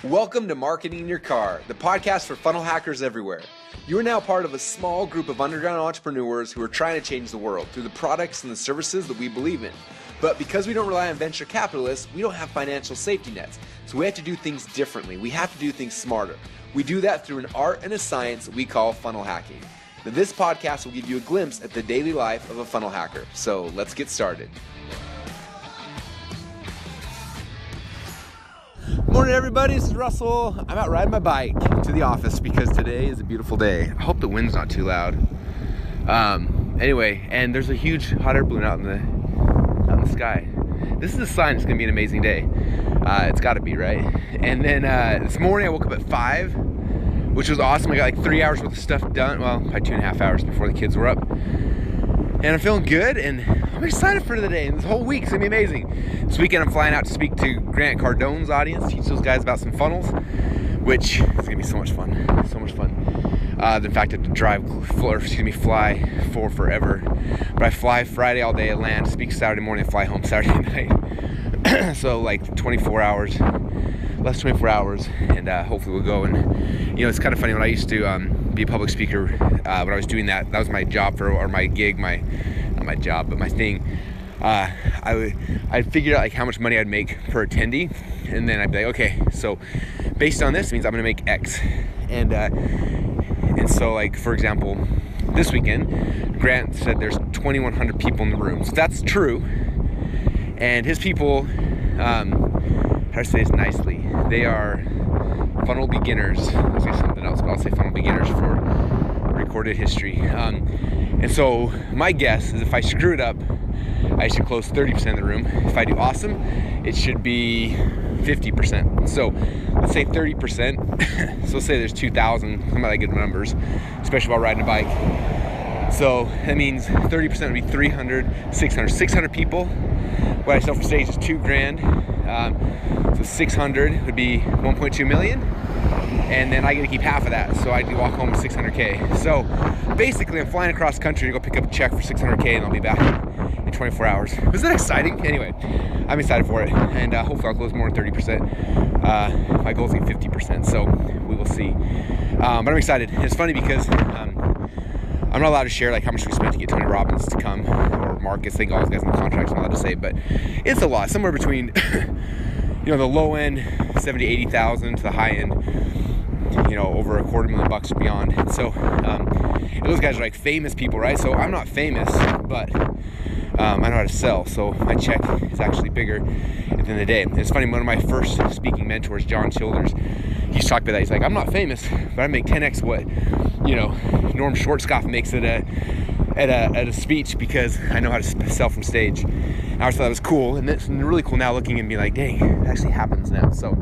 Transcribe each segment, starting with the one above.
Welcome to Marketing in Your Car, the podcast for funnel hackers everywhere. You are now part of a small group of underground entrepreneurs who are trying to change the world through the products and the services that we believe in. But because we don't rely on venture capitalists, we don't have financial safety nets. So we have to do things differently. We have to do things smarter. We do that through an art and a science that we call funnel hacking. Now, this podcast will give you a glimpse at the daily life of a funnel hacker. So let's get started. Morning everybody, this is Russell. I'm out riding my bike to the office because today is a beautiful day. I hope the wind's not too loud. Anyway, and there's a huge hot air balloon out in the sky. This is a sign it's gonna be an amazing day. It's gotta be, right? And then this morning I woke up at 5, which was awesome. I got like 3 hours worth of stuff done. Well, probably 2.5 hours before the kids were up. And I'm feeling good, and I'm excited for the day, and this whole week's gonna be amazing. This weekend I'm flying out to speak to Grant Cardone's audience, teach those guys about some funnels, which is gonna be so much fun, so much fun. In fact, I have to fly for forever. But I fly Friday all day, I land, speak Saturday morning, and fly home Saturday night. So like 24 hours, less 24 hours, and hopefully we'll go. And you know, it's kind of funny, when I used to be a public speaker, when I was doing that was my job or my gig, not my job, but my thing. I'd figure out like how much money I'd make per attendee, and then I'd be like, okay, so based on this means I'm gonna make X. And so, like, for example, this weekend, Grant said there's 2,100 people in the room. So that's true. And his people, how do I say this nicely? They are funnel beginners. I'll say something else, but I'll say funnel beginners for recorded history. And so my guess is if I screw it up, I should close 30% of the room. If I do awesome, it should be 50%. So let's say 30%. So let's say there's 2,000, some of that good numbers, especially while riding a bike. So that means 30% would be 300, 600 people. What I sell for stage is $2,000. So 600 would be 1.2 million. And then I get to keep half of that. So I walk home with 600K. So basically I'm flying across country to go pick up a check for 600K, and I'll be back in 24 hours. Isn't that exciting? Anyway, I'm excited for it, and hopefully I'll close more than 30%. My goal is to get 50%, so we will see. But I'm excited. It's funny because I'm not allowed to share like how much we spent to get Tony Robbins to come, or Marcus. I think all those guys in the contracts are not allowed to say, but it's a lot. Somewhere between the low end 70, 80,000 to the high end, over $250,000 or beyond. And so and those guys are like famous people, right? So I'm not famous, but I know how to sell, so my check is actually bigger at the end of the day. And it's funny, one of my first speaking mentors, John Childers, he's talked about that. He's like, I'm not famous, but I make 10x what Norm Schwarzkopf makes at a speech, because I know how to sell from stage. And I always thought that was cool, and it's really cool now looking and being like, dang, it actually happens now. So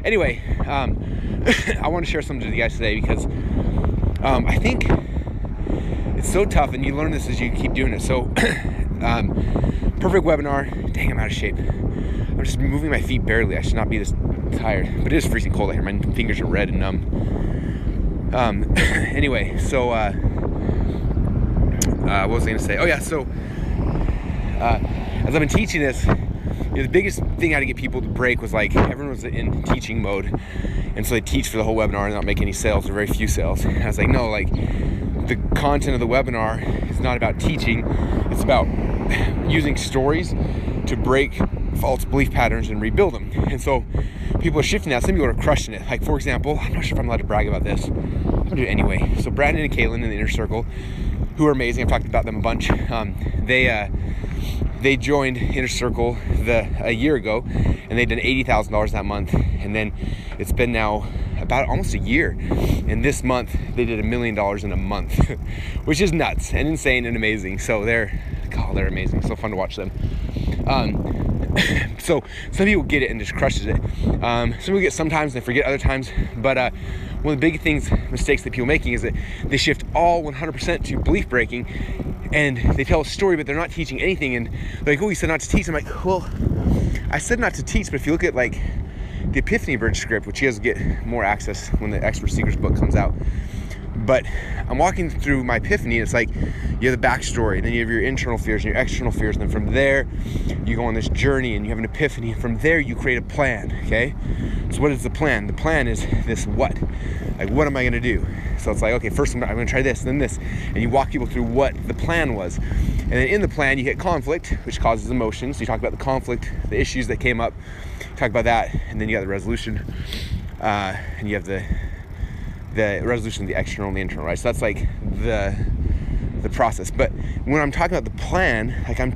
anyway, I want to share something with you guys today, because I think it's so tough, and you learn this as you keep doing it. So perfect webinar. Dang, I'm out of shape. I'm just moving my feet barely. I should not be this tired, but it is freezing cold out here. My fingers are red and numb. Anyway, so what was I gonna say? Oh yeah, so as I've been teaching this, the biggest thing I had to get people to break was like, everyone was in teaching mode, and so they teach for the whole webinar and not make any sales, or very few sales. And I was like, no, like, the content of the webinar is not about teaching, it's about using stories to break false belief patterns and rebuild them. And so people are shifting that. Some people are crushing it. Like, for example, I'm not sure if I'm allowed to brag about this. I'm gonna do it anyway. So Brandon and Kaylin in the Inner Circle, who are amazing, I've talked about them a bunch. They joined Inner Circle a year ago, and they'd done $80,000 that month. And then it's been now about almost a year. And this month they did $1 million in a month, which is nuts and insane and amazing. So they're amazing. So fun to watch them. So some people get it and just crushes it. Some people get sometimes, and they forget other times. But one of the big mistakes that people are making is that they shift all 100% to belief breaking, and they tell a story, but they're not teaching anything. And they're like, oh, you said not to teach. I'm like, well, I said not to teach, but if you look at like the Epiphany Bridge script, which you guys get more access when the Expert Seekers book comes out, But I'm walking through my epiphany, and it's like you have the backstory, and then you have your internal fears and your external fears, and then from there you go on this journey and you have an epiphany, and from there you create a plan. Okay, so what is the plan? The plan is this: what am I going to do? So it's like, okay, first I'm going to try this, then this, and you walk people through what the plan was. And then in the plan you hit conflict, which causes emotions. So you talk about the conflict, the issues that came up, talk about that, and then you got the resolution, and you have the resolution of the external and the internal, right? So that's like the process. But when I'm talking about the plan, like I'm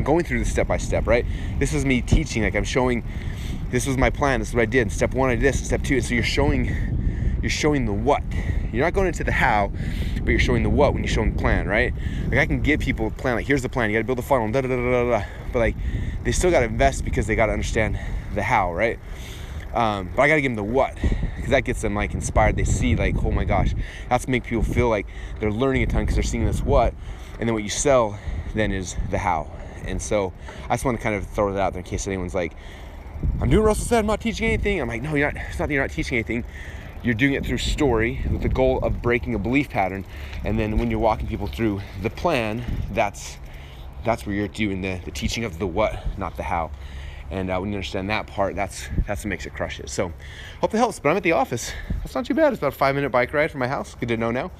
going through this step by step, right? This is me teaching, like I'm showing, this was my plan, this is what I did. Step 1, I did this. Step 2, and so you're showing the what. You're not going into the how, but you're showing the what when you show them the plan, right? Like I can give people a plan, like here's the plan, you gotta build a funnel, da da da da da, but like they still gotta invest because they gotta understand the how, right? But I gotta give them the what, because that gets them like inspired. They see like, oh my gosh, that's to make people feel like they're learning a ton because they're seeing this what, and then what you sell then is the how. And so I just want to kind of throw that out there in case anyone's like, I'm doing what Russell said, I'm not teaching anything. I'm like, no, you're not. It's not that you're not teaching anything. You're doing it through story with the goal of breaking a belief pattern. And then when you're walking people through the plan, that's where you're doing the teaching of the what, not the how. And when you understand that part, that's what makes it crush it. So hope that helps. But I'm at the office. That's not too bad. It's about a 5-minute bike ride from my house. Good to know now.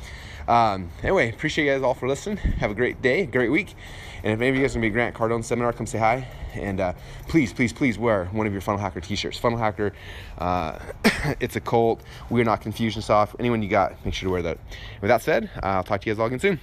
Anyway, appreciate you guys all for listening. Have a great day, great week. And if any of you guys are going to be at Grant Cardone's seminar, come say hi. And please wear one of your Funnel Hacker t-shirts. Funnel Hacker, it's a cult. We're not Confusionsoft. Anyone you got, make sure to wear that. With that said, I'll talk to you guys all again soon.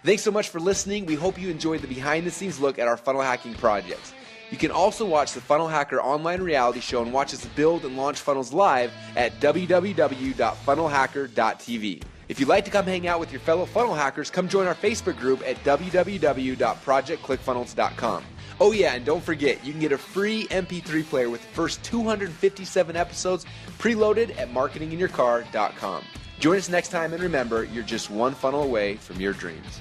Thanks so much for listening. We hope you enjoyed the behind-the-scenes look at our funnel hacking projects. You can also watch the Funnel Hacker online reality show and watch us build and launch funnels live at www.funnelhacker.tv. If you'd like to come hang out with your fellow funnel hackers, come join our Facebook group at www.projectclickfunnels.com. Oh yeah, and don't forget, you can get a free MP3 player with the first 257 episodes preloaded at marketinginyourcar.com. Join us next time, and remember, you're just one funnel away from your dreams.